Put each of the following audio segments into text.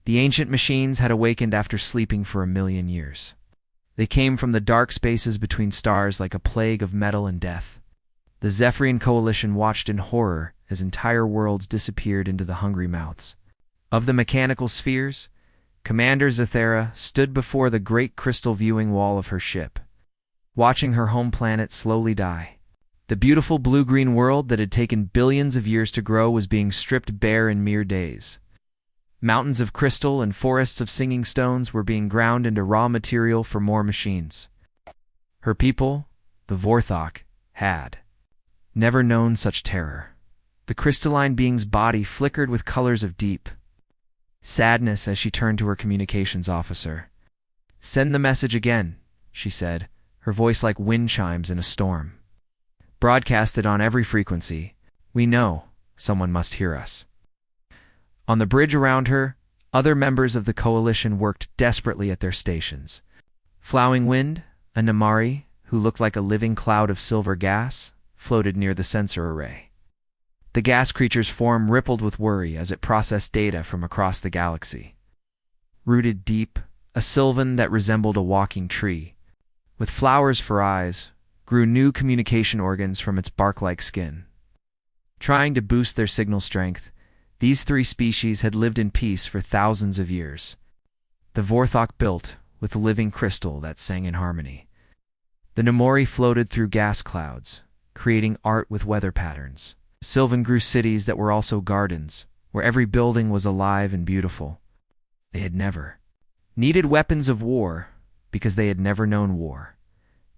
The ancient machines had awakened after sleeping for 1,000,000 years. They came from the dark spaces between stars like a plague of metal and death. The Zephyrian coalition watched in horror as entire worlds disappeared into the hungry mouths. Of the mechanical spheres, Commander Zathera stood before the great crystal viewing wall of her ship, watching her home planet slowly die. The beautiful blue-green world that had taken billions of years to grow was being stripped bare in mere days. Mountains of crystal and forests of singing stones were being ground into raw material for more machines. Her people, the Vorthok, had never known such terror. The crystalline being's body flickered with colors of deep sadness as she turned to her communications officer. "Send the message again," she said, her voice like wind chimes in a storm. "Broadcast it on every frequency. We know someone must hear us." On the bridge around her, other members of the coalition worked desperately at their stations. Flowing Wind, a Namari who looked like a living cloud of silver gas, floated near the sensor array. The gas creature's form rippled with worry as it processed data from across the galaxy. Rooted deep, a sylvan that resembled a walking tree, with flowers for eyes, grew new communication organs from its bark-like skin. Trying to boost their signal strength, these three species had lived in peace for thousands of years. The Vorthok built with a living crystal that sang in harmony. The Namori floated through gas clouds, creating art with weather patterns. Sylvan grew cities that were also gardens, where every building was alive and beautiful. They had never needed weapons of war because they had never known war.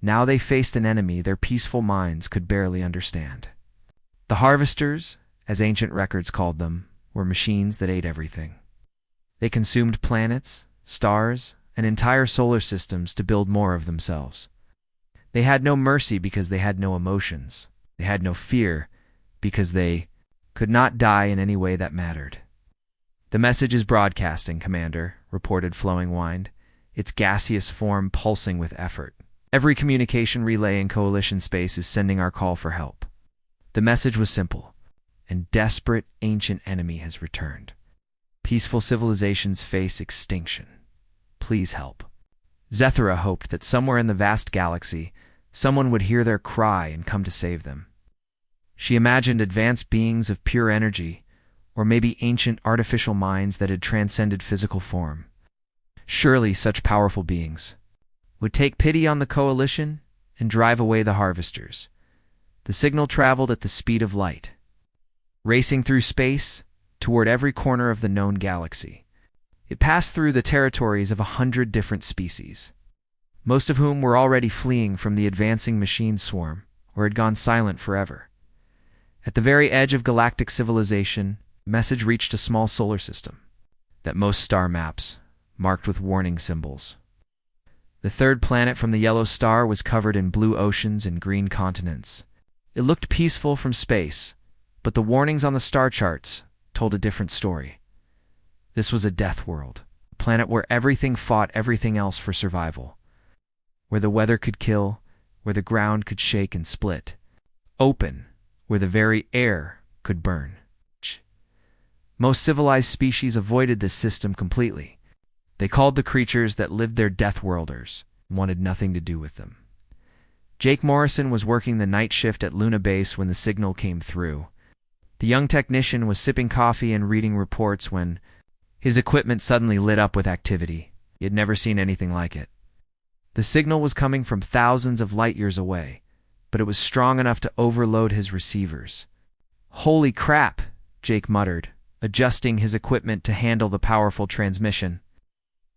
Now they faced an enemy their peaceful minds could barely understand. The Harvesters, as ancient records called them, were machines that ate everything. They consumed planets, stars, and entire solar systems to build more of themselves. They had no mercy because they had no emotions. They had no fear because they could not die in any way that mattered. "The message is broadcasting, Commander," reported Flowing Wind, its gaseous form pulsing with effort. "Every communication relay in Coalition space is sending our call for help." The message was simple. "A desperate ancient enemy has returned. Peaceful civilizations face extinction. Please help." Zethera hoped that somewhere in the vast galaxy, someone would hear their cry and come to save them. She imagined advanced beings of pure energy, or maybe ancient artificial minds that had transcended physical form. Surely such powerful beings would take pity on the Coalition and drive away the Harvesters. The signal traveled at the speed of light, racing through space toward every corner of the known galaxy. It passed through the territories of 100 different species, most of whom were already fleeing from the advancing machine swarm or had gone silent forever. At the very edge of galactic civilization, a message reached a small solar system that most star maps marked with warning symbols. The third planet from the yellow star was covered in blue oceans and green continents. It looked peaceful from space, but the warnings on the star charts told a different story. This was a death world, a planet where everything fought everything else for survival, where the weather could kill, where the ground could shake and split, open, where the very air could burn. Most civilized species avoided this system completely. They called the creatures that lived there Deathworlders and wanted nothing to do with them. Jake Morrison was working the night shift at Luna Base when the signal came through. The young technician was sipping coffee and reading reports when his equipment suddenly lit up with activity. He had never seen anything like it. The signal was coming from thousands of light years away, but it was strong enough to overload his receivers. "Holy crap," Jake muttered, adjusting his equipment to handle the powerful transmission.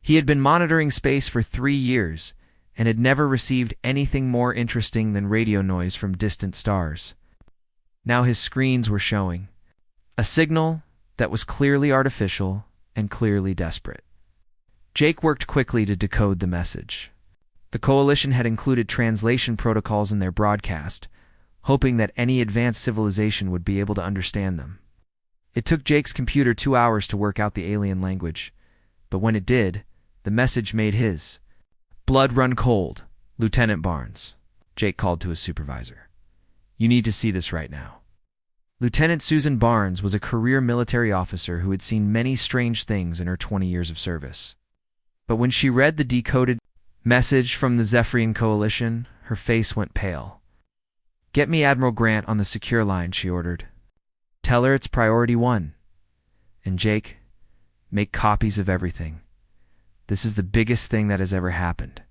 He had been monitoring space for 3 years and had never received anything more interesting than radio noise from distant stars. Now his screens were showing a signal that was clearly artificial and clearly desperate. Jake worked quickly to decode the message. The Coalition had included translation protocols in their broadcast, hoping that any advanced civilization would be able to understand them. It took Jake's computer 2 hours to work out the alien language, but when it did, the message made his blood run cold. "Lieutenant Barnes," Jake called to his supervisor. "You need to see this right now." Lieutenant Susan Barnes was a career military officer who had seen many strange things in her 20 years of service. But when she read the decoded message from the Zephyrian Coalition, her face went pale. "Get me Admiral Grant on the secure line," she ordered. "Tell her it's priority 1. And Jake, make copies of everything. This is the biggest thing that has ever happened."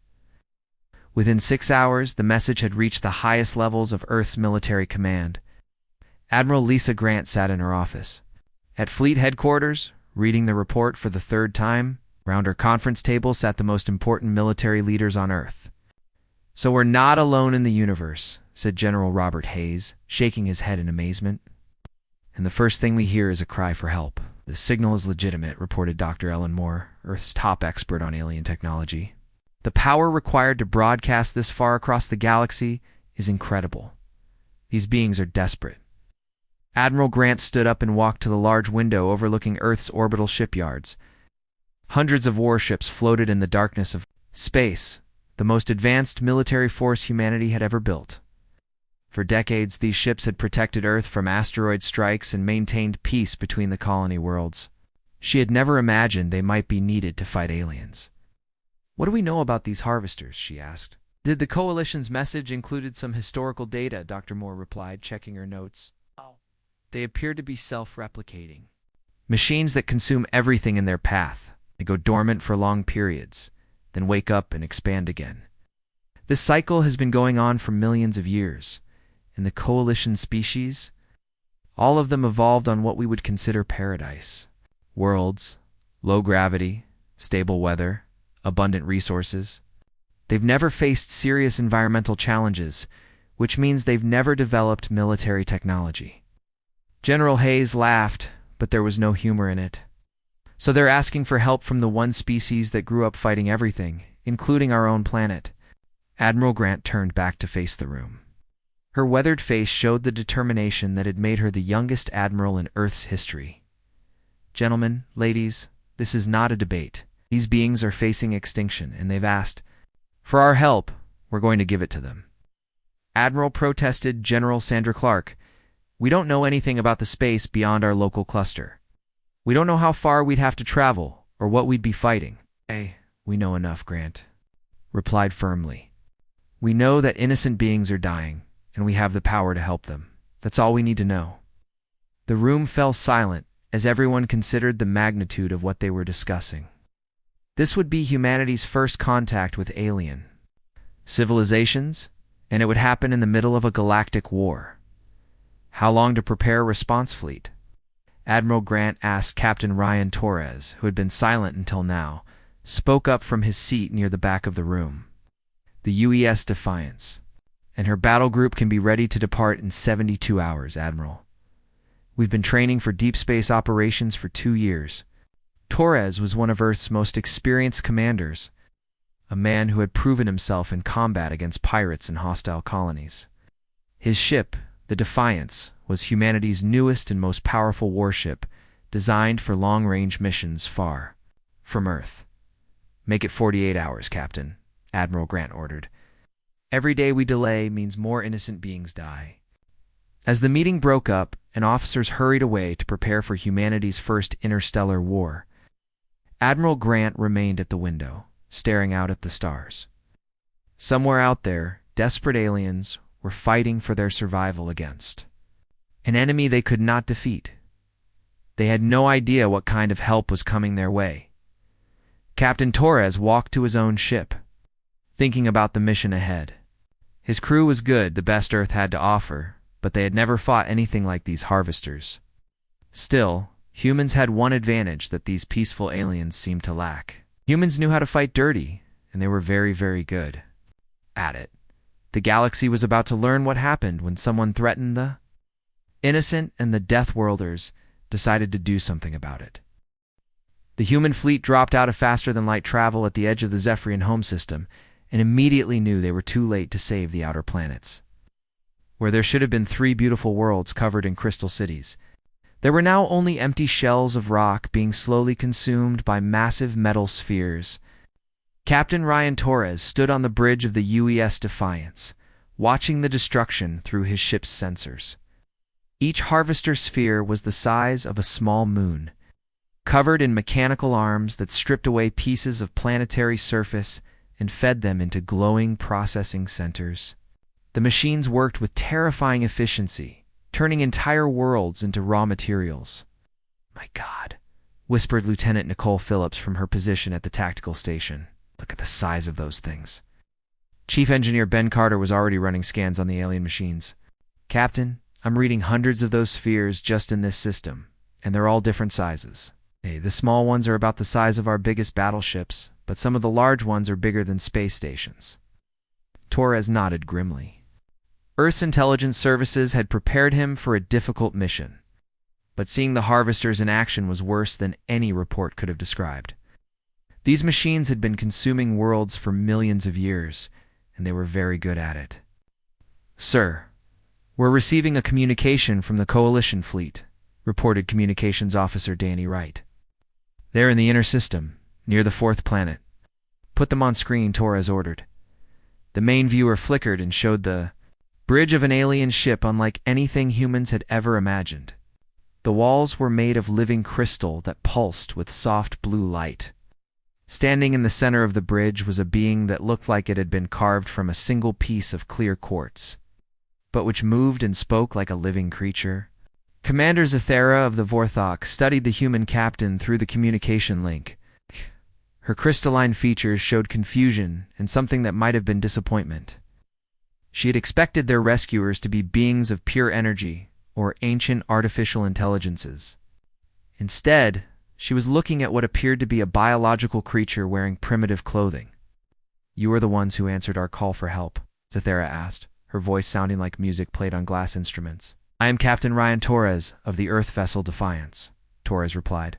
Within 6 hours, the message had reached the highest levels of Earth's military command. Admiral Lisa Grant sat in her office. At Fleet Headquarters, reading the report for the 3rd time, round her conference table sat the most important military leaders on Earth. "So we're not alone in the universe," said General Robert Hayes, shaking his head in amazement. "And the first thing we hear is a cry for help." "The signal is legitimate," reported Dr. Ellen Moore, Earth's top expert on alien technology. "The power required to broadcast this far across the galaxy is incredible. These beings are desperate." Admiral Grant stood up and walked to the large window overlooking Earth's orbital shipyards. Hundreds of warships floated in the darkness of space, the most advanced military force humanity had ever built. For decades, these ships had protected Earth from asteroid strikes and maintained peace between the colony worlds. She had never imagined they might be needed to fight aliens. "What do we know about these harvesters?" she asked. "Did the Coalition's message included some historical data?" Dr. Moore replied, checking her notes. "They appear to be self-replicating. Machines that consume everything in their path. They go dormant for long periods, then wake up and expand again. This cycle has been going on for millions of years, and the Coalition species, all of them evolved on what we would consider paradise. Worlds, low gravity, stable weather, abundant resources. They've never faced serious environmental challenges, which means they've never developed military technology." General Hayes laughed, but there was no humor in it. "So they're asking for help from the one species that grew up fighting everything, including our own planet." Admiral Grant turned back to face the room. Her weathered face showed the determination that had made her the youngest admiral in Earth's history. "Gentlemen, ladies, this is not a debate. These beings are facing extinction, and they've asked for our help. We're going to give it to them." "Admiral," protested General Sandra Clark, "we don't know anything about the space beyond our local cluster. We don't know how far we'd have to travel or what we'd be fighting." "Hey, we know enough," Grant replied firmly. "We know that innocent beings are dying, and we have the power to help them. That's all we need to know." The room fell silent as everyone considered the magnitude of what they were discussing. This would be humanity's first contact with alien civilizations, and it would happen in the middle of a galactic war. How long to prepare a response fleet? Admiral Grant asked. Captain Ryan Torres, who had been silent until now, spoke up from his seat near the back of the room. "The UES Defiance, and her battle group can be ready to depart in 72 hours, Admiral. We've been training for deep space operations for 2 years. Torres was one of Earth's most experienced commanders, a man who had proven himself in combat against pirates and hostile colonies. His ship, the Defiance, was humanity's newest and most powerful warship, designed for long-range missions far from Earth." "Make it 48 hours, Captain," Admiral Grant ordered. "Every day we delay means more innocent beings die." As the meeting broke up and officers hurried away to prepare for humanity's first interstellar war, Admiral Grant remained at the window, staring out at the stars. Somewhere out there, desperate aliens were fighting for their survival against an enemy they could not defeat. They had no idea what kind of help was coming their way. Captain Torres walked to his own ship, thinking about the mission ahead. His crew was good, the best Earth had to offer, but they had never fought anything like these harvesters. Still, humans had one advantage that these peaceful aliens seemed to lack. Humans knew how to fight dirty, and they were very, very good at it. The galaxy was about to learn what happened when someone threatened the innocent, and the Deathworlders decided to do something about it. The human fleet dropped out of faster-than-light travel at the edge of the Zephyrian home system and immediately knew they were too late to save the outer planets. Where there should have been 3 beautiful worlds covered in crystal cities, there were now only empty shells of rock being slowly consumed by massive metal spheres. Captain Ryan Torres stood on the bridge of the UES Defiance, watching the destruction through his ship's sensors. Each harvester sphere was the size of a small moon, covered in mechanical arms that stripped away pieces of planetary surface and fed them into glowing processing centers. The machines worked with terrifying efficiency, turning entire worlds into raw materials. "My God," whispered Lieutenant Nicole Phillips from her position at the tactical station. "Look at the size of those things." Chief Engineer Ben Carter was already running scans on the alien machines. "Captain, I'm reading hundreds of those spheres just in this system, and they're all different sizes. Hey, the small ones are about the size of our biggest battleships, but some of the large ones are bigger than space stations." Torres nodded grimly. Earth's intelligence services had prepared him for a difficult mission, but seeing the harvesters in action was worse than any report could have described. These machines had been consuming worlds for millions of years, and they were very good at it. "Sir, we're receiving a communication from the Coalition fleet," reported Communications Officer Danny Wright. "They're in the inner system, near the fourth planet." "Put them on screen," Torres ordered. The main viewer flickered and showed the bridge of an alien ship unlike anything humans had ever imagined. The walls were made of living crystal that pulsed with soft blue light. Standing in the center of the bridge was a being that looked like it had been carved from a single piece of clear quartz, but which moved and spoke like a living creature. Commander Zathera of the Vorthok studied the human captain through the communication link. Her crystalline features showed confusion and something that might have been disappointment. She had expected their rescuers to be beings of pure energy or ancient artificial intelligences. Instead, she was looking at what appeared to be a biological creature wearing primitive clothing. "You are the ones who answered our call for help?" Zathera asked, her voice sounding like music played on glass instruments. "I am Captain Ryan Torres of the Earth vessel Defiance," Torres replied.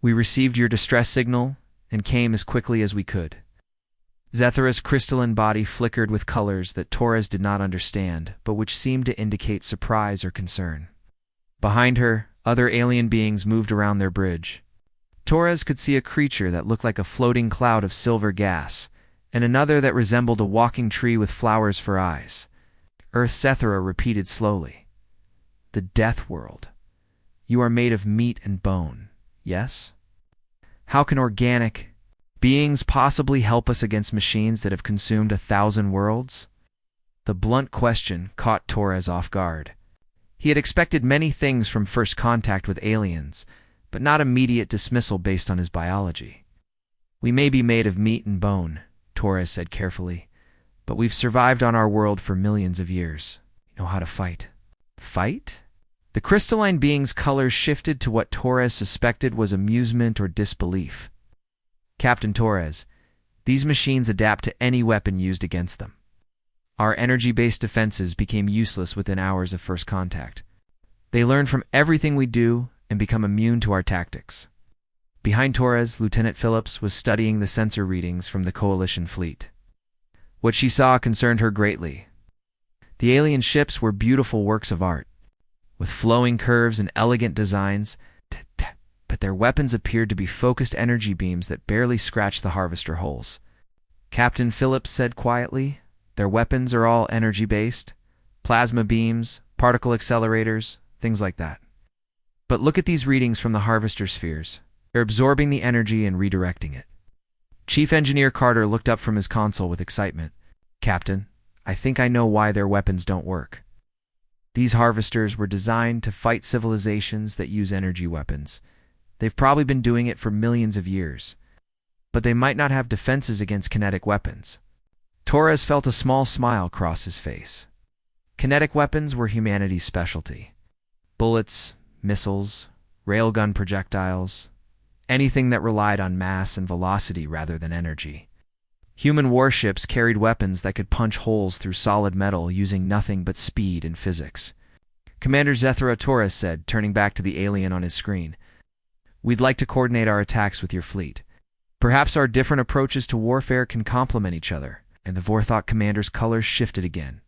"We received your distress signal and came as quickly as we could." Zathera's crystalline body flickered with colors that Torres did not understand, but which seemed to indicate surprise or concern. Behind her, other alien beings moved around their bridge. Torres could see a creature that looked like a floating cloud of silver gas, and another that resembled a walking tree with flowers for eyes. Earth Zathera repeated slowly. "The Death World. You are made of meat and bone, yes? How can organic beings possibly help us against machines that have consumed 1,000 worlds?" The blunt question caught Torres off guard. He had expected many things from first contact with aliens, but not immediate dismissal based on his biology. "We may be made of meat and bone," Torres said carefully, "but we've survived on our world for millions of years. We know how to fight." "Fight?" The crystalline being's colors shifted to what Torres suspected was amusement or disbelief. "Captain Torres, these machines adapt to any weapon used against them. Our energy-based defenses became useless within hours of first contact. They learn from everything we do and become immune to our tactics." Behind Torres, Lieutenant Phillips was studying the sensor readings from the Coalition fleet. What she saw concerned her greatly. The alien ships were beautiful works of art, with flowing curves and elegant designs, but their weapons appeared to be focused energy beams that barely scratched the harvester holes. Captain Phillips said quietly, "Their weapons are all energy-based, plasma beams, particle accelerators, things like that. But look at these readings from the harvester spheres. They're absorbing the energy and redirecting it." Chief Engineer Carter looked up from his console with excitement. "Captain, I think I know why their weapons don't work. These harvesters were designed to fight civilizations that use energy weapons. They've probably been doing it for millions of years, but they might not have defenses against kinetic weapons." Torres felt a small smile cross his face. Kinetic weapons were humanity's specialty. Bullets, missiles, railgun projectiles, anything that relied on mass and velocity rather than energy. Human warships carried weapons that could punch holes through solid metal using nothing but speed and physics. Commander Zathera Torres said, turning back to the alien on his screen, "We'd like to coordinate our attacks with your fleet. Perhaps our different approaches to warfare can complement each other." And the Vorthok commander's colors shifted again,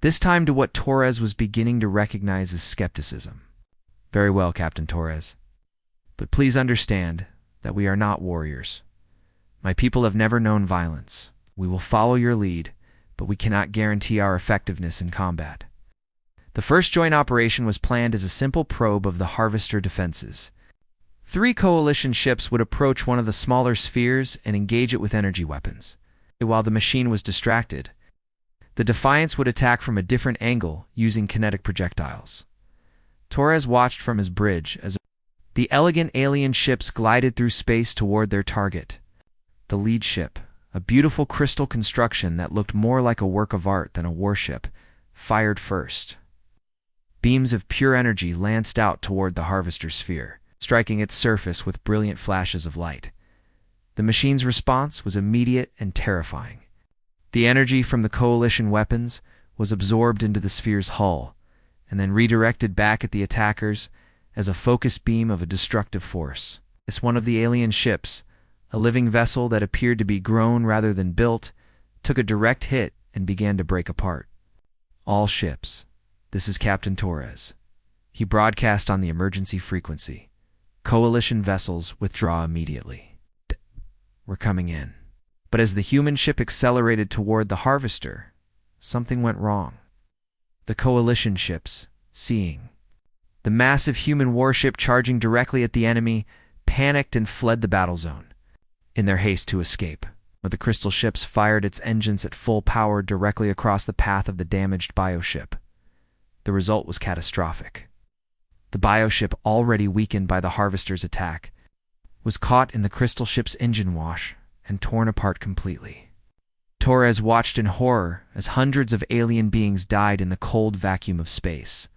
this time to what Torres was beginning to recognize as skepticism. "Very well, Captain Torres. But please understand that we are not warriors. My people have never known violence. We will follow your lead, but we cannot guarantee our effectiveness in combat." The first joint operation was planned as a simple probe of the Harvester defenses. 3 coalition ships would approach one of the smaller spheres and engage it with energy weapons. While the machine was distracted, the Defiance would attack from a different angle using kinetic projectiles. Torres watched from his bridge as the elegant alien ships glided through space toward their target. The lead ship, a beautiful crystal construction that looked more like a work of art than a warship, fired first. Beams of pure energy lanced out toward the Harvester sphere, striking its surface with brilliant flashes of light. The machine's response was immediate and terrifying. The energy from the coalition weapons was absorbed into the sphere's hull, and then redirected back at the attackers as a focused beam of a destructive force. As one of the alien ships, a living vessel that appeared to be grown rather than built, took a direct hit and began to break apart. All ships, this is Captain Torres. He broadcast on the emergency frequency. Coalition vessels withdraw immediately. We're coming in. But as the human ship accelerated toward the Harvester, something went wrong. The coalition ships, seeing the massive human warship charging directly at the enemy, panicked and fled the battle zone in their haste to escape. But the crystal ships fired its engines at full power directly across the path of the damaged bioship. The result was catastrophic. The bioship, already weakened by the Harvester's attack, was caught in the crystal ship's engine wash and torn apart completely. Torres watched in horror as hundreds of alien beings died in the cold vacuum of space.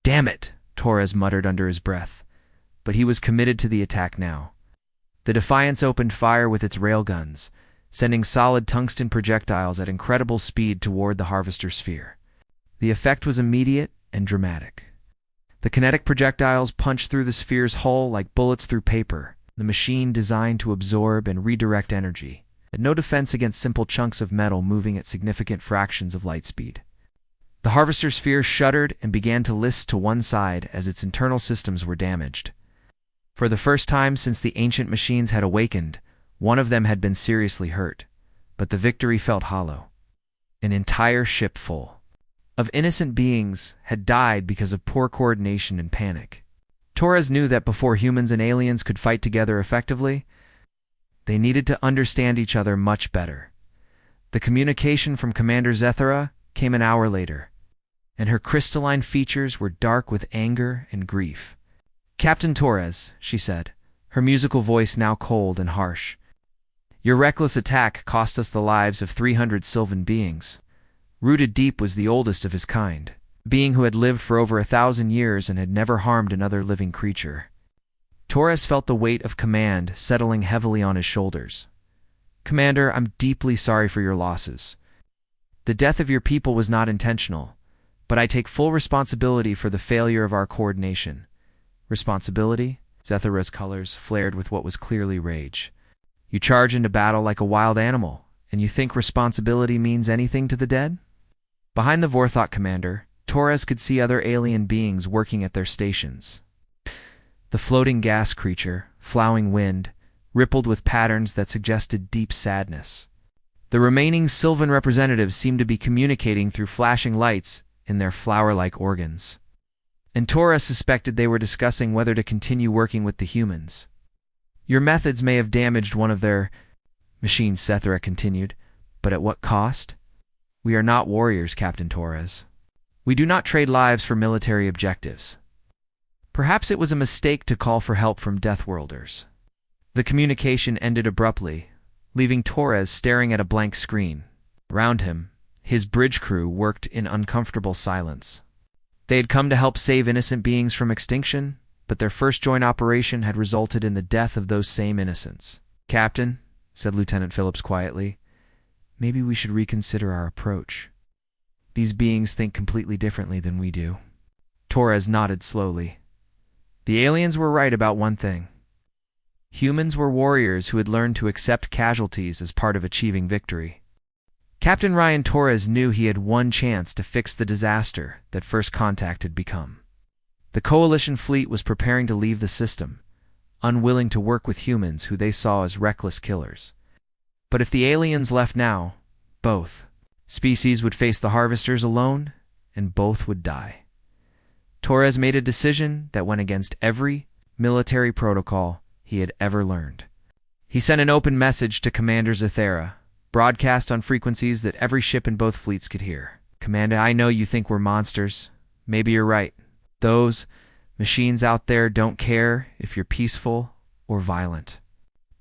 "Damn it," Torres muttered under his breath, but he was committed to the attack now. The Defiance opened fire with its railguns, sending solid tungsten projectiles at incredible speed toward the Harvester sphere. The effect was immediate and dramatic. The kinetic projectiles punched through the sphere's hull like bullets through paper, the machine designed to absorb and redirect energy, and no defense against simple chunks of metal moving at significant fractions of light speed. The Harvester sphere shuddered and began to list to one side as its internal systems were damaged. For the first time since the ancient machines had awakened, one of them had been seriously hurt, but the victory felt hollow. An entire ship full of innocent beings had died because of poor coordination and panic. Torres knew that before humans and aliens could fight together effectively, they needed to understand each other much better. The communication from Commander Zethara came an hour later, and her crystalline features were dark with anger and grief. "Captain Torres," she said, her musical voice now cold and harsh, "your reckless attack cost us the lives of 300 Sylvan beings. Rooted Deep was the oldest of his kind, a being who had lived for over 1,000 years and had never harmed another living creature." Torres felt the weight of command settling heavily on his shoulders. "Commander, I'm deeply sorry for your losses. The death of your people was not intentional, but I take full responsibility for the failure of our coordination." "Responsibility?" Zethara's colors flared with what was clearly rage. "You charge into battle like a wild animal, and you think responsibility means anything to the dead?" Behind the Vorthok commander, Torres could see other alien beings working at their stations. The floating gas creature, flowing wind, rippled with patterns that suggested deep sadness. The remaining Sylvan representatives seemed to be communicating through flashing lights in their flower-like organs. And Torres suspected they were discussing whether to continue working with the humans. "Your methods may have damaged one of their machines," Zethara continued, "but at what cost? We are not warriors, Captain Torres. We do not trade lives for military objectives." Perhaps it was a mistake to call for help from Deathworlders. The communication ended abruptly, leaving Torres staring at a blank screen. Around him, his bridge crew worked in uncomfortable silence. They had come to help save innocent beings from extinction, but their first joint operation had resulted in the death of those same innocents. "Captain," said Lieutenant Phillips quietly, "maybe we should reconsider our approach. These beings think completely differently than we do." Torres nodded slowly. The aliens were right about one thing. Humans were warriors who had learned to accept casualties as part of achieving victory. Captain Ryan Torres knew he had one chance to fix the disaster that First Contact had become. The Coalition fleet was preparing to leave the system, unwilling to work with humans who they saw as reckless killers. But if the aliens left now, both species would face the Harvesters alone and both would die. Torres made a decision that went against every military protocol he had ever learned. He sent an open message to Commander Zathera, broadcast on frequencies that every ship in both fleets could hear. "Commander, I know you think we're monsters. Maybe you're right. Those machines out there don't care if you're peaceful or violent.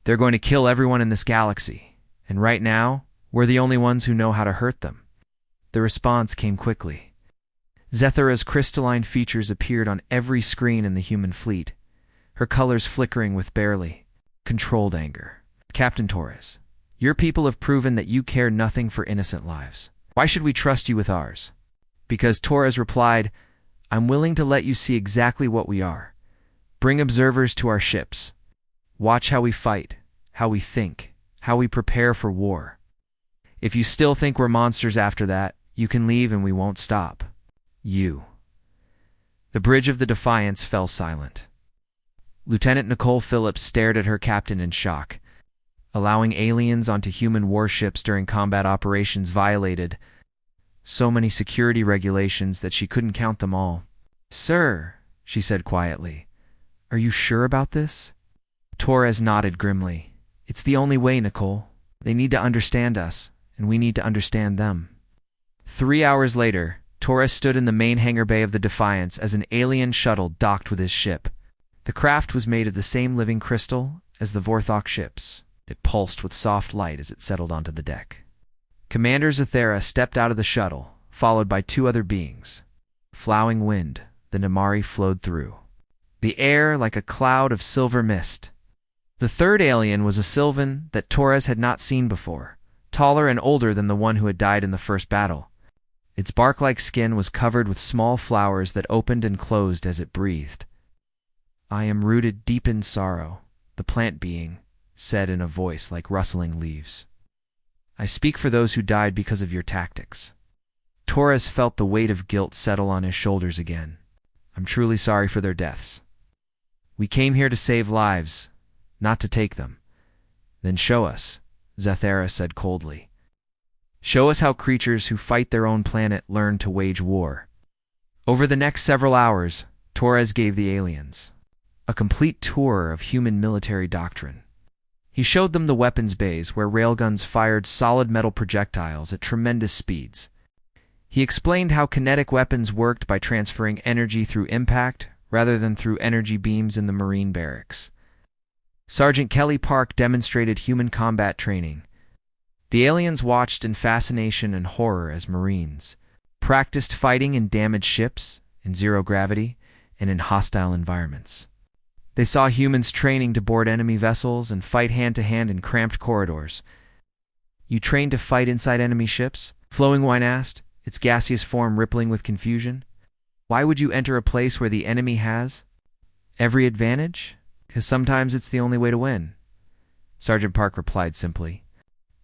They're going to kill everyone in this galaxy, and right now, we're the only ones who know how to hurt them." The response came quickly. Zathera's crystalline features appeared on every screen in the human fleet, her colors flickering with barely controlled anger. "Captain Torres, your people have proven that you care nothing for innocent lives. Why should we trust you with ours?" Because Torres replied, "I'm willing to let you see exactly what we are. Bring observers to our ships. Watch how we fight, how we think, how we prepare for war. If you still think we're monsters after that, you can leave and we won't stop you." The bridge of the Defiance fell silent. Lieutenant Nicole Phillips stared at her captain in shock. Allowing aliens onto human warships during combat operations violated so many security regulations that she couldn't count them all. "Sir," she said quietly, "are you sure about this?" Torres nodded grimly. "It's the only way, Nicole. They need to understand us, and we need to understand them." 3 hours later, Torres stood in the main hangar bay of the Defiance as an alien shuttle docked with his ship. The craft was made of the same living crystal as the Vorthok ships. It pulsed with soft light as it settled onto the deck. Commander Zathera stepped out of the shuttle, followed by 2 other beings. Flowing wind, the Namari flowed through the air like a cloud of silver mist. The third alien was a Sylvan that Torres had not seen before, taller and older than the one who had died in the first battle. Its bark-like skin was covered with small flowers that opened and closed as it breathed. "I am rooted deep in sorrow," the plant being said in a voice like rustling leaves. "I speak for those who died because of your tactics." Torres felt the weight of guilt settle on his shoulders again. "I'm truly sorry for their deaths. We came here to save lives, not to take them." "Then show us," Zathera said coldly. "Show us how creatures who fight their own planet learn to wage war." Over the next several hours, Torres gave the aliens a complete tour of human military doctrine. He showed them the weapons bays where railguns fired solid metal projectiles at tremendous speeds. He explained how kinetic weapons worked by transferring energy through impact rather than through energy beams in the Marine barracks. Sergeant Kelly Park demonstrated human combat training. The aliens watched in fascination and horror as Marines practiced fighting in damaged ships, in zero gravity, and in hostile environments. They saw humans training to board enemy vessels and fight hand-to-hand in cramped corridors. "You trained to fight inside enemy ships?" Flowing Wine asked, its gaseous form rippling with confusion. "Why would you enter a place where the enemy has every advantage? Because sometimes it's the only way to win." Sergeant Park replied simply,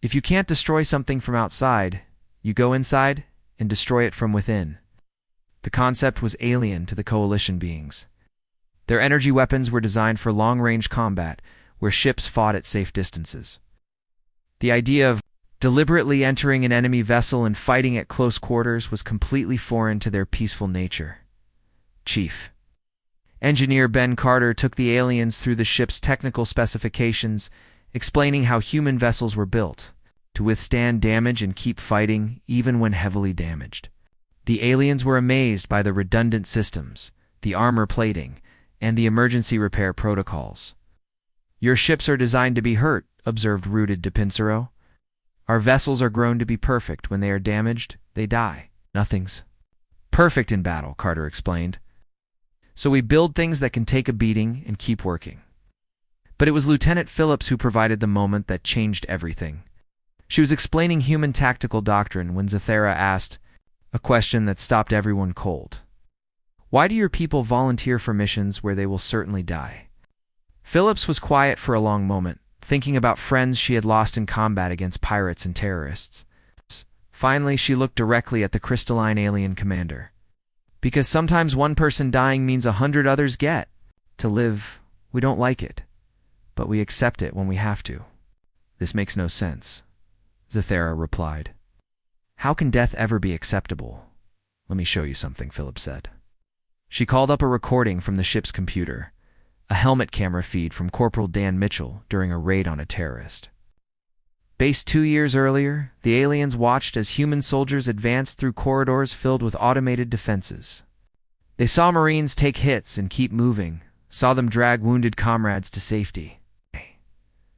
"If you can't destroy something from outside, you go inside and destroy it from within." The concept was alien to the Coalition beings. Their energy weapons were designed for long-range combat, where ships fought at safe distances. The idea of deliberately entering an enemy vessel and fighting at close quarters was completely foreign to their peaceful nature. Chief Engineer Ben Carter took the aliens through the ship's technical specifications, explaining how human vessels were built to withstand damage and keep fighting even when heavily damaged. The aliens were amazed by the redundant systems, the armor plating, and the emergency repair protocols. "Your ships are designed to be hurt," observed Rooted de Pincero. "Our vessels are grown to be perfect. When they are damaged, they die. Nothing's perfect in battle," Carter explained. "So we build things that can take a beating and keep working." But it was Lieutenant Phillips who provided the moment that changed everything. She was explaining human tactical doctrine when Zathera asked a question that stopped everyone cold. "Why do your people volunteer for missions where they will certainly die?" Phillips was quiet for a long moment, thinking about friends she had lost in combat against pirates and terrorists. Finally, she looked directly at the crystalline alien commander. "Because sometimes one person dying means 100 others get to live. We don't like it, but we accept it when we have to." "This makes no sense," Zathera replied. "How can death ever be acceptable? "Let me show you something," Philip said. She called up a recording from the ship's computer, a helmet camera feed from Corporal Dan Mitchell during a raid on a terrorist. Based 2 years earlier, the aliens watched as human soldiers advanced through corridors filled with automated defenses. They saw Marines take hits and keep moving, saw them drag wounded comrades to safety,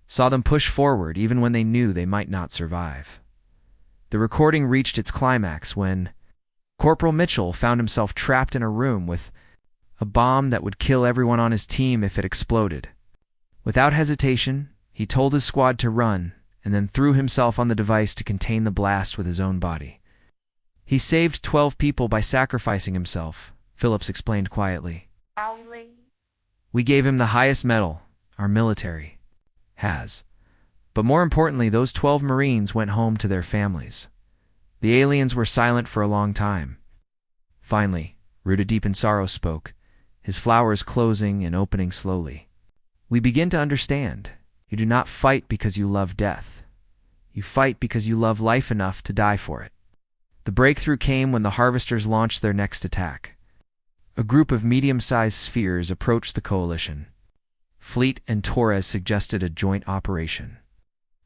saw them push forward even when they knew they might not survive. The recording reached its climax when Corporal Mitchell found himself trapped in a room with a bomb that would kill everyone on his team if it exploded. Without hesitation, he told his squad to run and then threw himself on the device to contain the blast with his own body. "He saved 12 people by sacrificing himself," Phillips explained quietly. "We gave him the highest medal our military has. But more importantly, those 12 Marines went home to their families." The aliens were silent for a long time. Finally, rooted deep in sorrow, spoke, his flowers closing and opening slowly. "We begin to understand. You do not fight because you love death. You fight because you love life enough to die for it." The breakthrough came when the Harvesters launched their next attack. A group of medium-sized spheres approached the coalition. Fleet and Torres suggested a joint operation.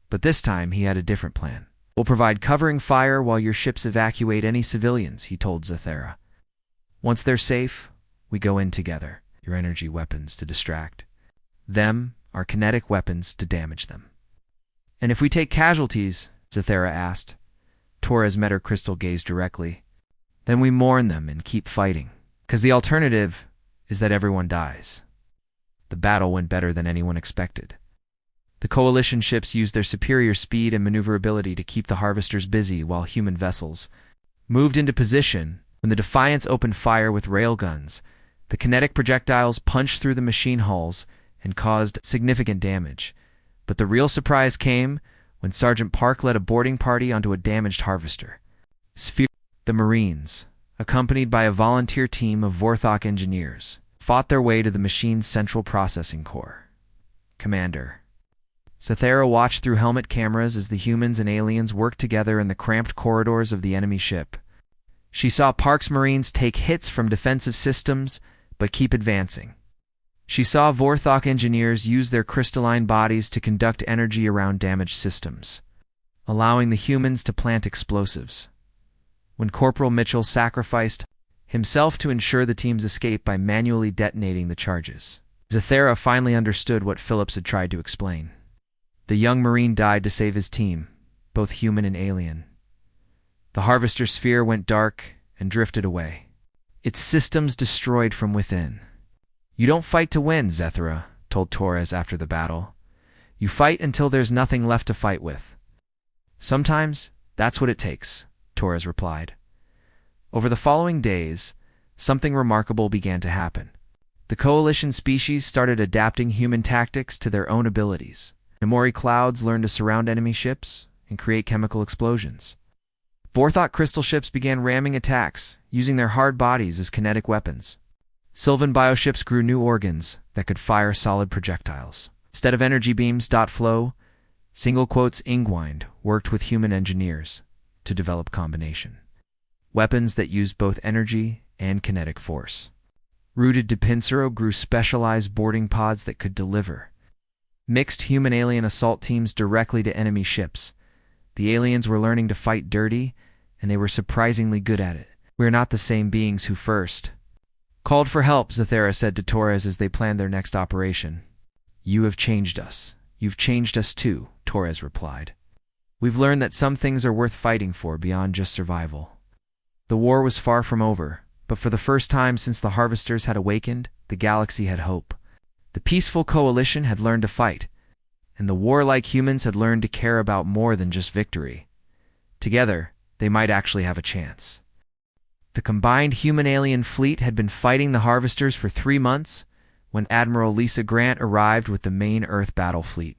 But this time he had a different plan. "We'll provide covering fire while your ships evacuate any civilians," he told Zathera. "Once they're safe, we go in together. Your energy weapons to distract. Them, our kinetic weapons to damage them." "And if we take casualties?" Zathera asked. Torres met her crystal gaze directly. "Then we mourn them and keep fighting. Because the alternative is that everyone dies." The battle went better than anyone expected. The coalition ships used their superior speed and maneuverability to keep the Harvesters busy while human vessels moved into position. When the Defiance opened fire with railguns, the kinetic projectiles punched through the machine hulls and caused significant damage. But the real surprise came when Sergeant Park led a boarding party onto a damaged Harvester. The Marines, accompanied by a volunteer team of Vorthok engineers, fought their way to the machine's central processing core. "Commander." Zathera watched through helmet cameras as the humans and aliens worked together in the cramped corridors of the enemy ship. She saw Park's Marines take hits from defensive systems, but keep advancing. She saw Vorthok engineers use their crystalline bodies to conduct energy around damaged systems, allowing the humans to plant explosives. When Corporal Mitchell sacrificed himself to ensure the team's escape by manually detonating the charges, Zathera finally understood what Phillips had tried to explain. The young Marine died to save his team, both human and alien. The Harvester sphere went dark and drifted away, its systems destroyed from within. "You don't fight to win," Zathera told Torres after the battle. "You fight until there's nothing left to fight with." "Sometimes that's what it takes," Torres replied. Over the following days, something remarkable began to happen. The coalition species started adapting human tactics to their own abilities. Namori clouds learned to surround enemy ships and create chemical explosions. Vorthok crystal ships began ramming attacks, using their hard bodies as kinetic weapons. Sylvan bioships grew new organs that could fire solid projectiles. Instead of energy beams, flow, Ingwind worked with human engineers to develop combination weapons that used both energy and kinetic force. Rooted to Pinsero grew specialized boarding pods that could deliver mixed human-alien assault teams directly to enemy ships. The aliens were learning to fight dirty, and they were surprisingly good at it. "We're not the same beings who first called for help," Zathera said to Torres as they planned their next operation. "You have changed us. You've changed us too," Torres replied. "We've learned that some things are worth fighting for beyond just survival." The war was far from over, but for the first time since the Harvesters had awakened, the galaxy had hope. The peaceful coalition had learned to fight, and the warlike humans had learned to care about more than just victory. Together, they might actually have a chance. The combined human-alien fleet had been fighting the Harvesters for 3 months when Admiral Lisa Grant arrived with the main Earth battle fleet.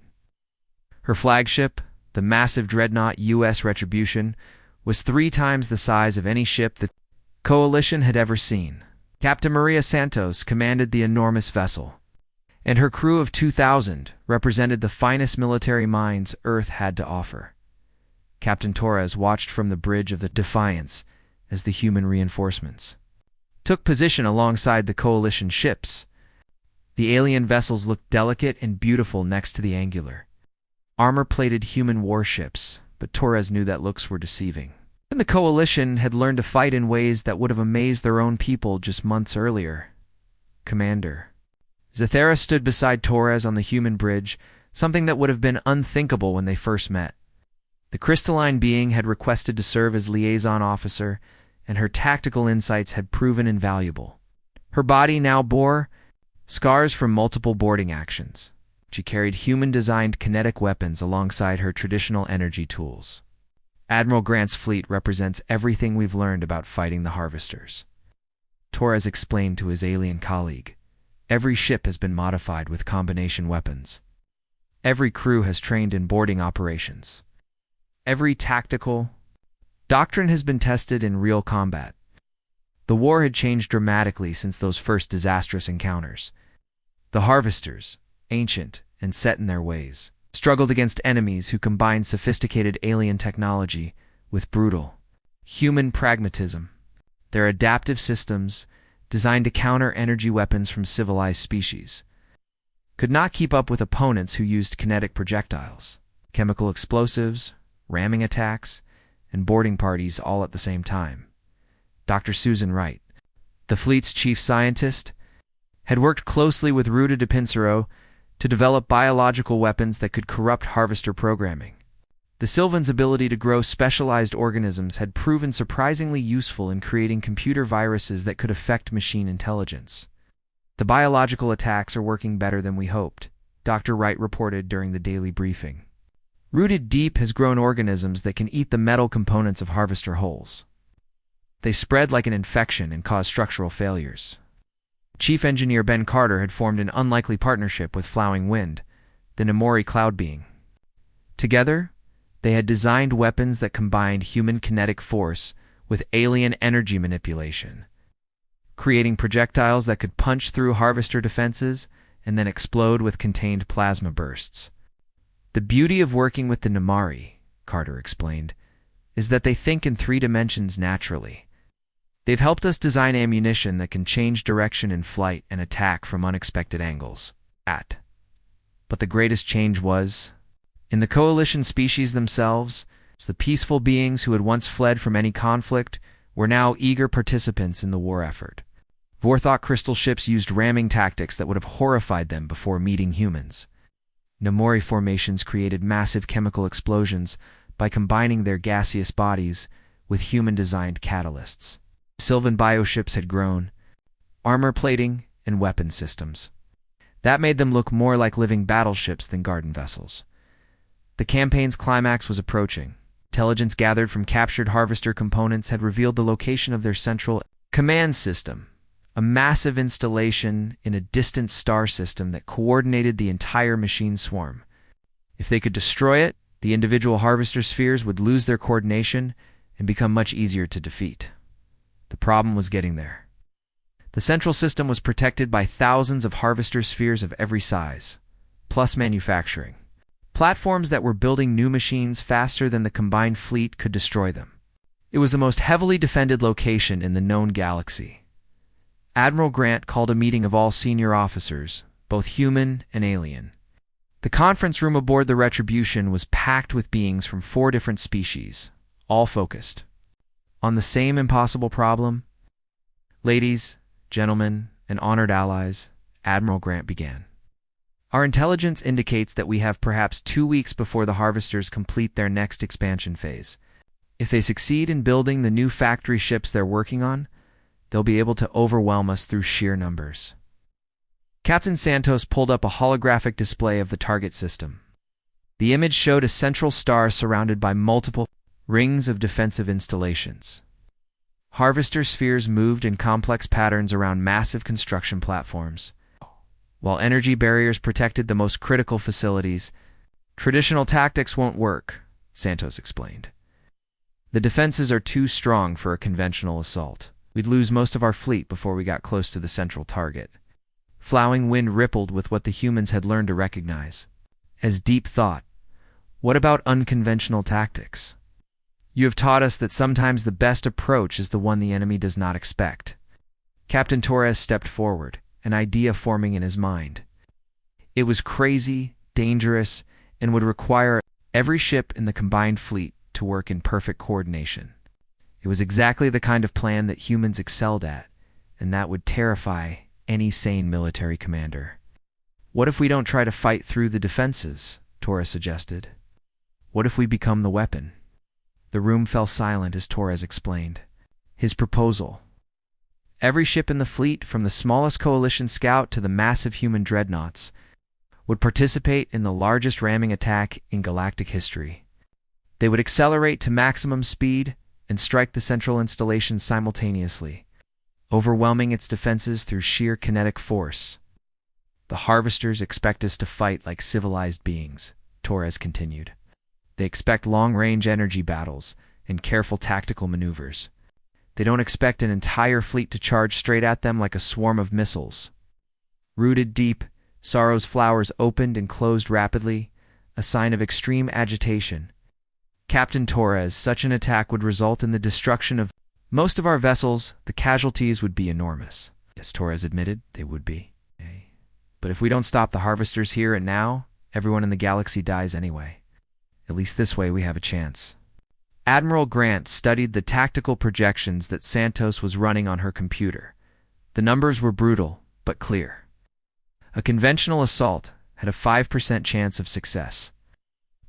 Her flagship, the massive dreadnought U.S. Retribution, was 3 times the size of any ship the coalition had ever seen. Captain Maria Santos commanded the enormous vessel, and her crew of 2,000 represented the finest military minds Earth had to offer. Captain Torres watched from the bridge of the Defiance as the human reinforcements took position alongside the coalition ships. The alien vessels looked delicate and beautiful next to the angular, armor-plated human warships, but Torres knew that looks were deceiving. And the coalition had learned to fight in ways that would have amazed their own people just months earlier. Commander. Zathera stood beside Torres on the human bridge, something that would have been unthinkable when they first met. The crystalline being had requested to serve as liaison officer, and her tactical insights had proven invaluable. Her body now bore scars from multiple boarding actions. She carried human-designed kinetic weapons alongside her traditional energy tools. Admiral Grant's fleet represents everything we've learned about fighting the Harvesters, Torres explained to his alien colleague. Every ship has been modified with combination weapons. Every crew has trained in boarding operations. Every tactical doctrine has been tested in real combat. The war had changed dramatically since those first disastrous encounters. The Harvesters, ancient and set in their ways, struggled against enemies who combined sophisticated alien technology with brutal human pragmatism. Their adaptive systems, designed to counter energy weapons from civilized species, could not keep up with opponents who used kinetic projectiles, chemical explosives, ramming attacks, and boarding parties all at the same time. Dr. Susan Wright, the fleet's chief scientist, had worked closely with Ruta de Pincero to develop biological weapons that could corrupt harvester programming. The Sylvan's ability to grow specialized organisms had proven surprisingly useful in creating computer viruses that could affect machine intelligence. The biological attacks are working better than we hoped, Dr. Wright reported during the daily briefing. Rooted deep has grown organisms that can eat the metal components of harvester hulls. They spread like an infection and cause structural failures. Chief Engineer Ben Carter had formed an unlikely partnership with Flowing Wind, the Namori cloud being. Together, they had designed weapons that combined human kinetic force with alien energy manipulation, creating projectiles that could punch through harvester defenses and then explode with contained plasma bursts. The beauty of working with the Namari, Carter explained, is that they think in 3 dimensions naturally. They've helped us design ammunition that can change direction in flight and attack from unexpected angles. But the greatest change was, in the coalition species themselves, the peaceful beings who had once fled from any conflict were now eager participants in the war effort. Vorthok crystal ships used ramming tactics that would have horrified them before meeting humans. Namori formations created massive chemical explosions by combining their gaseous bodies with human-designed catalysts. Sylvan bioships had grown, armor plating, and weapon systems. That made them look more like living battleships than garden vessels. The campaign's climax was approaching. Intelligence gathered from captured harvester components had revealed the location of their central command system, a massive installation in a distant star system that coordinated the entire machine swarm. If they could destroy it, the individual harvester spheres would lose their coordination and become much easier to defeat. The problem was getting there. The central system was protected by thousands of harvester spheres of every size, plus manufacturing. Platforms that were building new machines faster than the combined fleet could destroy them. It was the most heavily defended location in the known galaxy. Admiral Grant called a meeting of all senior officers, both human and alien. The conference room aboard the Retribution was packed with beings from 4 different species, all focused on the same impossible problem. Ladies, gentlemen, and honored allies, Admiral Grant began. Our intelligence indicates that we have perhaps 2 weeks before the Harvesters complete their next expansion phase. If they succeed in building the new factory ships they're working on, they'll be able to overwhelm us through sheer numbers. Captain Santos pulled up a holographic display of the target system. The image showed a central star surrounded by multiple rings of defensive installations. Harvester spheres moved in complex patterns around massive construction platforms. While energy barriers protected the most critical facilities, traditional tactics won't work, Santos explained. The defenses are too strong for a conventional assault. We'd lose most of our fleet before we got close to the central target. Flowing Wind rippled with what the humans had learned to recognize as deep thought. What about unconventional tactics? You have taught us that sometimes the best approach is the one the enemy does not expect. Captain Torres stepped forward, an idea forming in his mind. It was crazy, dangerous, and would require every ship in the combined fleet to work in perfect coordination. It was exactly the kind of plan that humans excelled at, and that would terrify any sane military commander. What if we don't try to fight through the defenses? Torres suggested. What if we become the weapon? The room fell silent as Torres explained his proposal. Every ship in the fleet, from the smallest coalition scout to the massive human dreadnoughts, would participate in the largest ramming attack in galactic history. They would accelerate to maximum speed and strike the central installation simultaneously, overwhelming its defenses through sheer kinetic force. The harvesters expect us to fight like civilized beings, Torres continued. They expect long-range energy battles and careful tactical maneuvers. They don't expect an entire fleet to charge straight at them like a swarm of missiles. Rooted deep, Sorrow's flowers opened and closed rapidly, a sign of extreme agitation. Captain Torres, such an attack would result in the destruction of most of our vessels. The casualties would be enormous. Yes, Torres admitted, they would be. But if we don't stop the harvesters here and now, everyone in the galaxy dies anyway. At least this way we have a chance. Admiral Grant studied the tactical projections that Santos was running on her computer. The numbers were brutal, but clear. A conventional assault had a 5% chance of success.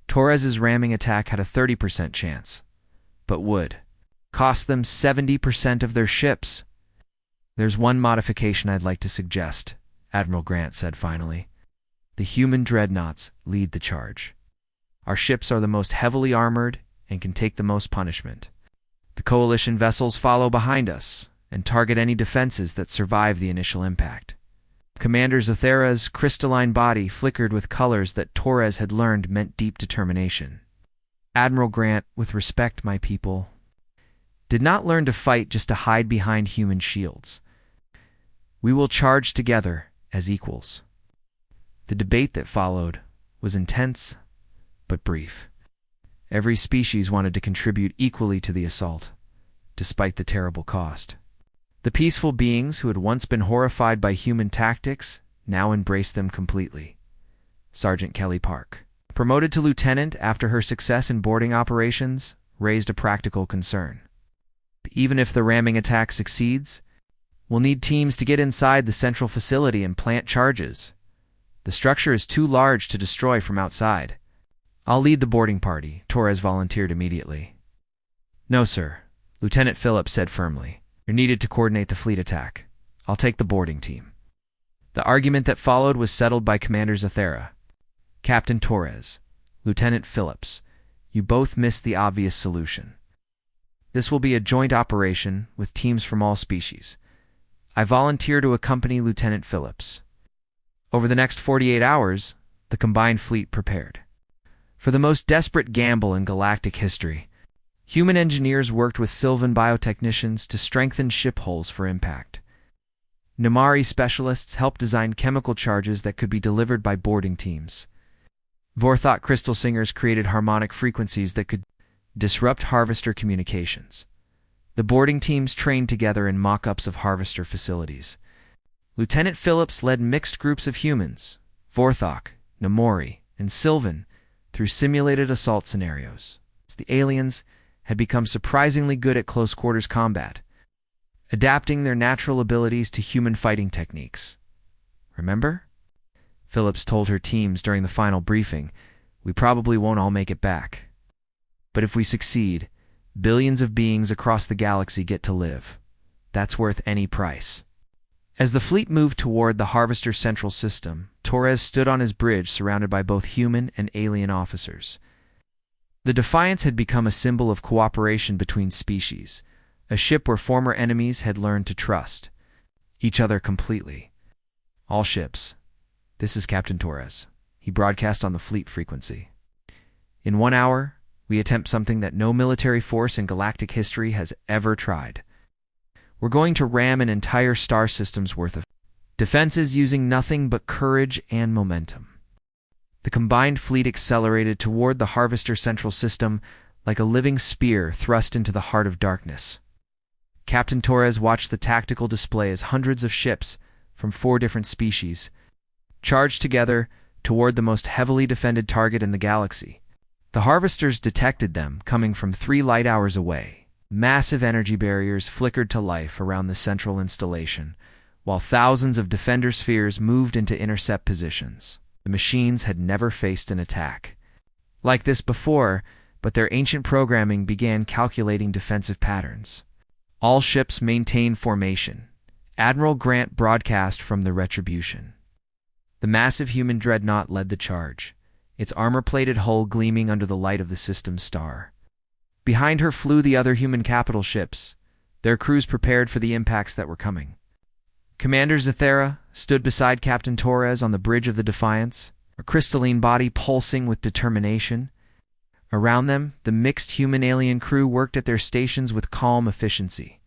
Torres's ramming attack had a 30% chance, but would cost them 70% of their ships. There's one modification I'd like to suggest, Admiral Grant said finally. The human dreadnoughts lead the charge. Our ships are the most heavily armored and can take the most punishment. The coalition vessels follow behind us and target any defenses that survive the initial impact. Commander Zathera's crystalline body flickered with colors that Torres had learned meant deep determination. Admiral Grant, with respect, my people, did not learn to fight just to hide behind human shields. We will charge together as equals. The debate that followed was intense, but brief. Every species wanted to contribute equally to the assault, despite the terrible cost. The peaceful beings who had once been horrified by human tactics now embraced them completely. Sergeant Kelly Park, promoted to lieutenant after her success in boarding operations, raised a practical concern. Even if the ramming attack succeeds, we'll need teams to get inside the central facility and plant charges. The structure is too large to destroy from outside. I'll lead the boarding party, Torres volunteered immediately. No, sir, Lieutenant Phillips said firmly. You're needed to coordinate the fleet attack. I'll take the boarding team. The argument that followed was settled by Commander Zathera. Captain Torres, Lieutenant Phillips, you both missed the obvious solution. This will be a joint operation with teams from all species. I volunteer to accompany Lieutenant Phillips. Over the next 48 hours, the combined fleet prepared for the most desperate gamble in galactic history. Human engineers worked with Sylvan biotechnicians to strengthen ship hulls for impact. Namari specialists helped design chemical charges that could be delivered by boarding teams. Vorthok crystal singers created harmonic frequencies that could disrupt harvester communications. The boarding teams trained together in mock-ups of harvester facilities. Lieutenant Phillips led mixed groups of humans, Vorthok, Namori, and Sylvan, through simulated assault scenarios. The aliens had become surprisingly good at close-quarters combat, adapting their natural abilities to human fighting techniques. Remember? Phillips told her teams during the final briefing, we probably won't all make it back. But if we succeed, billions of beings across the galaxy get to live. That's worth any price. As the fleet moved toward the Harvester Central System, Torres stood on his bridge surrounded by both human and alien officers. The Defiance had become a symbol of cooperation between species, a ship where former enemies had learned to trust each other completely. All ships. This is Captain Torres. He broadcast on the fleet frequency. In 1 hour, we attempt something that no military force in galactic history has ever tried. We're going to ram an entire star system's worth of defenses using nothing but courage and momentum. The combined fleet accelerated toward the Harvester Central System like a living spear thrust into the heart of darkness. Captain Torres watched the tactical display as hundreds of ships from 4 different species charged together toward the most heavily defended target in the galaxy. The harvesters detected them coming from 3 light hours away. Massive energy barriers flickered to life around the central installation, while thousands of defender spheres moved into intercept positions. The machines had never faced an attack like this before, but their ancient programming began calculating defensive patterns. All ships maintained formation. Admiral Grant broadcast from the Retribution. The massive human dreadnought led the charge, its armor-plated hull gleaming under the light of the system's star. Behind her flew the other human capital ships, their crews prepared for the impacts that were coming. Commander Zathera stood beside Captain Torres on the bridge of the Defiance, her crystalline body pulsing with determination. Around them, the mixed human-alien crew worked at their stations with calm efficiency.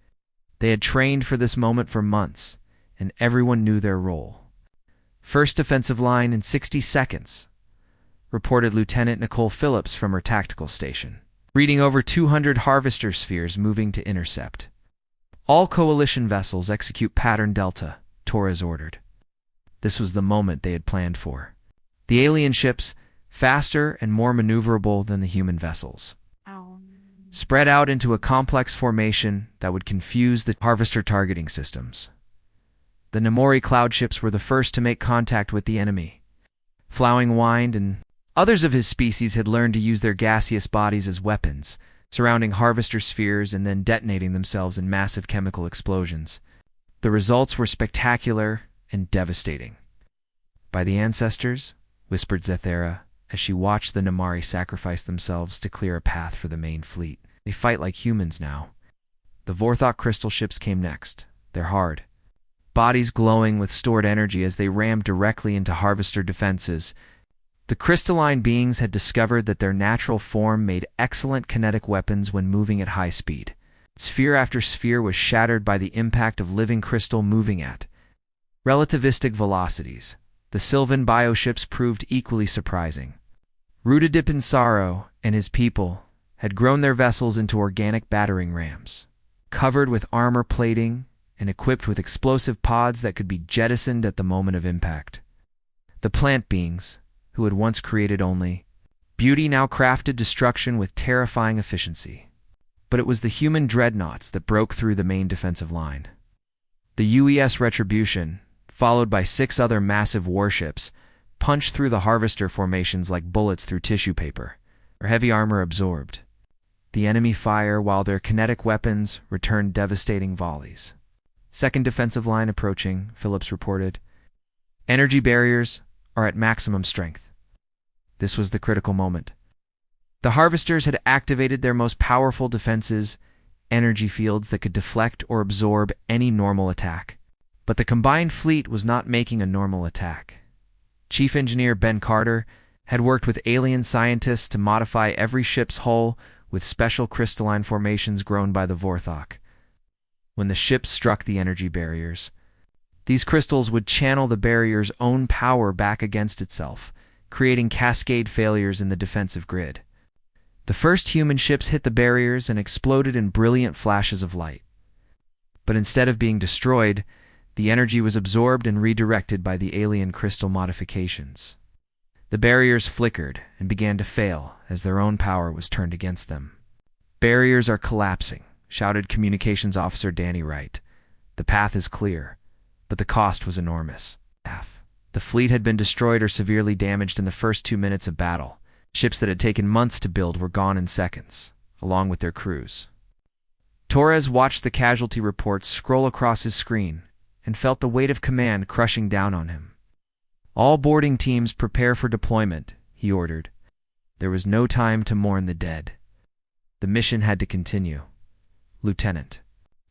They had trained for this moment for months, and everyone knew their role. First defensive line in 60 seconds, reported Lieutenant Nicole Phillips from her tactical station, reading over 200 harvester spheres moving to intercept. All coalition vessels execute pattern Delta, Torres ordered. This was the moment they had planned for. The alien ships, faster and more maneuverable than the human vessels, spread out into a complex formation that would confuse the harvester targeting systems. The Namori cloud ships were the first to make contact with the enemy. Flowing Wind and others of his species had learned to use their gaseous bodies as weapons, surrounding harvester spheres and then detonating themselves in massive chemical explosions. The results were spectacular and devastating. "By the ancestors," whispered Zathera, as she watched the Namari sacrifice themselves to clear a path for the main fleet. "They fight like humans now." The Vorthok crystal ships came next. They're hard, bodies glowing with stored energy as they rammed directly into harvester defenses. The crystalline beings had discovered that their natural form made excellent kinetic weapons when moving at high speed. Sphere after sphere was shattered by the impact of living crystal moving at relativistic velocities. The Sylvan bioships proved equally surprising. Rudadipinsaro and his people had grown their vessels into organic battering rams, covered with armor plating and equipped with explosive pods that could be jettisoned at the moment of impact. The plant beings, who had once created only beauty, now crafted destruction with terrifying efficiency. But it was the human dreadnoughts that broke through the main defensive line. The UES Retribution, followed by 6 other massive warships, punched through the harvester formations like bullets through tissue paper. Their heavy armor absorbed the enemy fire while their kinetic weapons returned devastating volleys. "Second defensive line approaching," Phillips reported. "Energy barriers are at maximum strength." This was the critical moment. The harvesters had activated their most powerful defenses, energy fields that could deflect or absorb any normal attack. But the combined fleet was not making a normal attack. Chief Engineer Ben Carter had worked with alien scientists to modify every ship's hull with special crystalline formations grown by the Vorthok. When the ships struck the energy barriers, these crystals would channel the barrier's own power back against itself, creating cascade failures in the defensive grid. The first human ships hit the barriers and exploded in brilliant flashes of light. But instead of being destroyed, the energy was absorbed and redirected by the alien crystal modifications. The barriers flickered and began to fail as their own power was turned against them. "Barriers are collapsing," shouted Communications Officer Danny Wright. "The path is clear, but the cost was enormous." The fleet had been destroyed or severely damaged in the first 2 minutes of battle. Ships that had taken months to build were gone in seconds, along with their crews. Torres watched the casualty reports scroll across his screen and felt the weight of command crushing down on him. "All boarding teams prepare for deployment," he ordered. There was no time to mourn the dead. The mission had to continue. "Lieutenant."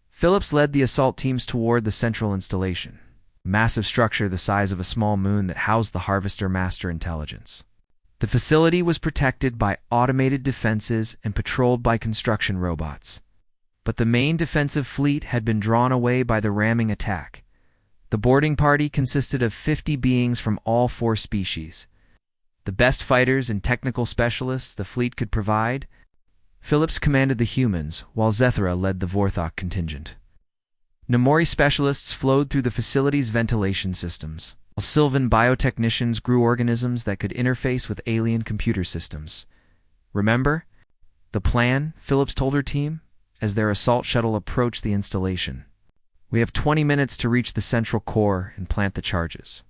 Phillips led the assault teams toward the central installation, a massive structure the size of a small moon that housed the Harvester Master Intelligence. The facility was protected by automated defenses and patrolled by construction robots. But the main defensive fleet had been drawn away by the ramming attack. The boarding party consisted of 50 beings from all 4 species. The best fighters and technical specialists the fleet could provide, Phillips commanded the humans, while Zethra led the Vorthok contingent. Namori specialists flowed through the facility's ventilation systems, while Sylvan biotechnicians grew organisms that could interface with alien computer systems. Remember the plan, Phillips told her team, as their assault shuttle approached the installation. We have 20 minutes to reach the central core and plant the charges.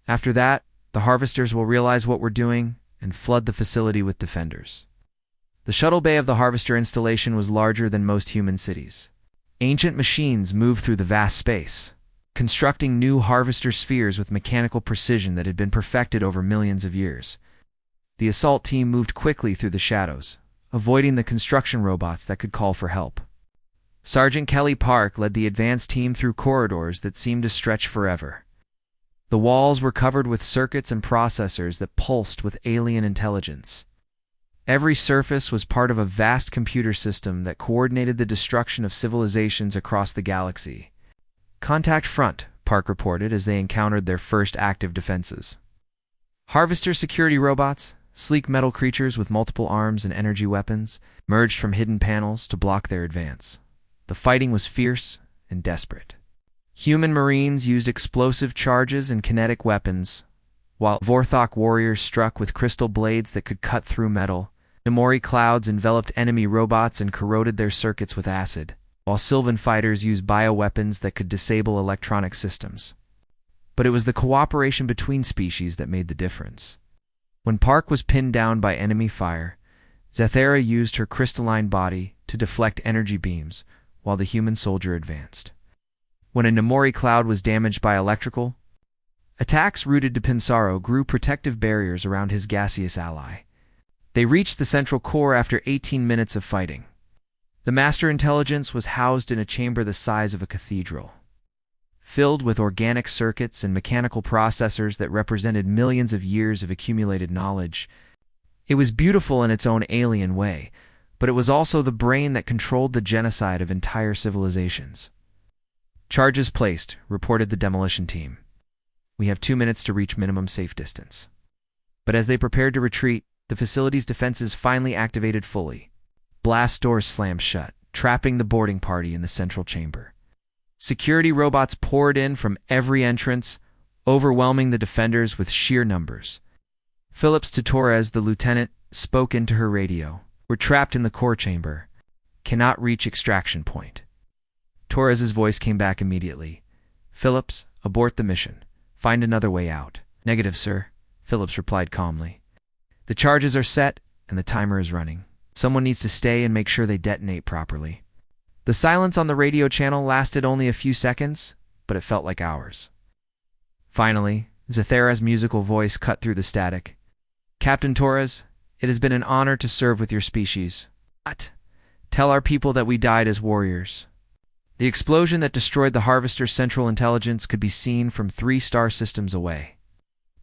After that, the harvesters will realize what we're doing and flood the facility with defenders. The shuttle bay of the harvester installation was larger than most human cities. Ancient machines moved through the vast space, constructing new harvester spheres with mechanical precision that had been perfected over millions of years. The assault team moved quickly through the shadows, avoiding the construction robots that could call for help. Sergeant Kelly Park led the advance team through corridors that seemed to stretch forever. The walls were covered with circuits and processors that pulsed with alien intelligence. Every surface was part of a vast computer system that coordinated the destruction of civilizations across the galaxy. "Contact front," Park reported as they encountered their first active defenses. Harvester security robots, sleek metal creatures with multiple arms and energy weapons, emerged from hidden panels to block their advance. The fighting was fierce and desperate. Human Marines used explosive charges and kinetic weapons, while Vorthok warriors struck with crystal blades that could cut through metal. Namori clouds enveloped enemy robots and corroded their circuits with acid, while Sylvan fighters used bioweapons that could disable electronic systems. But it was the cooperation between species that made the difference. When Park was pinned down by enemy fire, Zethra used her crystalline body to deflect energy beams, while the human soldier advanced. When a Namori cloud was damaged by electrical attacks rooted to Pinsaro grew protective barriers around his gaseous ally. They reached the central core after 18 minutes of fighting. The Master Intelligence was housed in a chamber the size of a cathedral, filled with organic circuits and mechanical processors that represented millions of years of accumulated knowledge. It was beautiful in its own alien way, but it was also the brain that controlled the genocide of entire civilizations. "Charges placed," reported the demolition team. "We have 2 minutes to reach minimum safe distance." But as they prepared to retreat, the facility's defenses finally activated fully. Blast doors slammed shut, trapping the boarding party in the central chamber. Security robots poured in from every entrance, overwhelming the defenders with sheer numbers. Phillips to Torres, the lieutenant, spoke into her radio. "We're trapped in the core chamber. Cannot reach extraction point." Torres's voice came back immediately. "Phillips, abort the mission. Find another way out." "Negative, sir," Phillips replied calmly. "The charges are set, and the timer is running. Someone needs to stay and make sure they detonate properly." The silence on the radio channel lasted only a few seconds, but it felt like hours. Finally, Zethra's musical voice cut through the static. "Captain Torres, it has been an honor to serve with your species. But tell our people that we died as warriors." The explosion that destroyed the Harvester's central intelligence could be seen from 3 star systems away.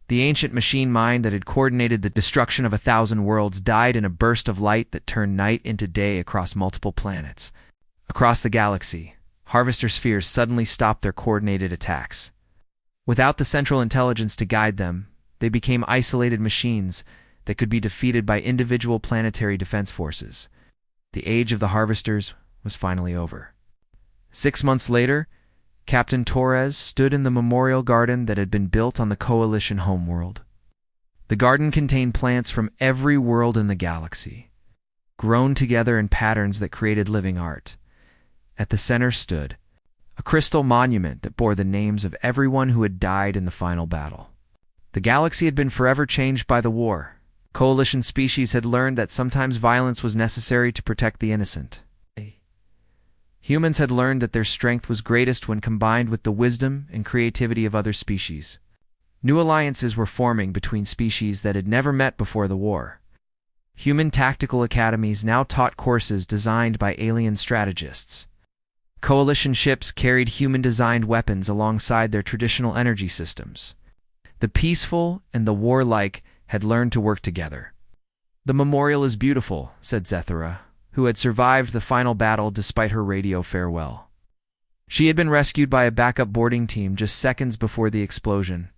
The ancient machine mind that had coordinated the destruction of 1,000 worlds died in a burst of light that turned night into day across multiple planets. Across the galaxy, Harvester spheres suddenly stopped their coordinated attacks. Without the central intelligence to guide them, they became isolated machines that could be defeated by individual planetary defense forces. The age of the Harvesters was finally over. 6 months later, Captain Torres stood in the memorial garden that had been built on the Coalition homeworld. The garden contained plants from every world in the galaxy, grown together in patterns that created living art. At the center stood a crystal monument that bore the names of everyone who had died in the final battle. The galaxy had been forever changed by the war. Coalition species had learned that sometimes violence was necessary to protect the innocent. Humans had learned that their strength was greatest when combined with the wisdom and creativity of other species. New alliances were forming between species that had never met before the war. Human tactical academies now taught courses designed by alien strategists. Coalition ships carried human-designed weapons alongside their traditional energy systems. The peaceful and the warlike had learned to work together. "The memorial is beautiful," said Zethra, who had survived the final battle despite her radio farewell. She had been rescued by a backup boarding team just seconds before the explosion.